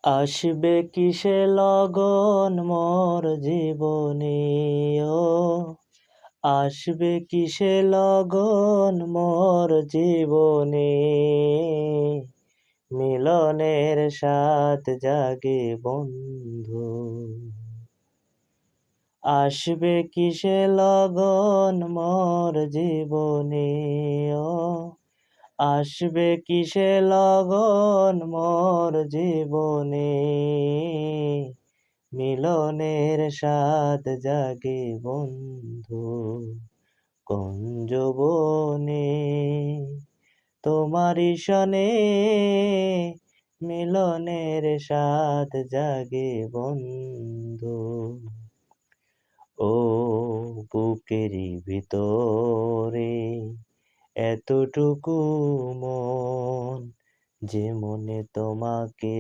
আসবে কিসে লগন মোর জীবনে ও আসবে কিসে লগন মোর জীবনে মিলনের সাথ জাগে বন্ধু আসবে কিসে লগন মোর জীবনে ও আসবে কিসে লগন মোর জীবনে মিলনের সাথ জাগে বন্ধু কোন যৌবনে তোমারি সনে মিলনের সাথ জাগে বন্ধু ও বুকেরই ভিতরে এতটুকু মন যে মনে তোমাকে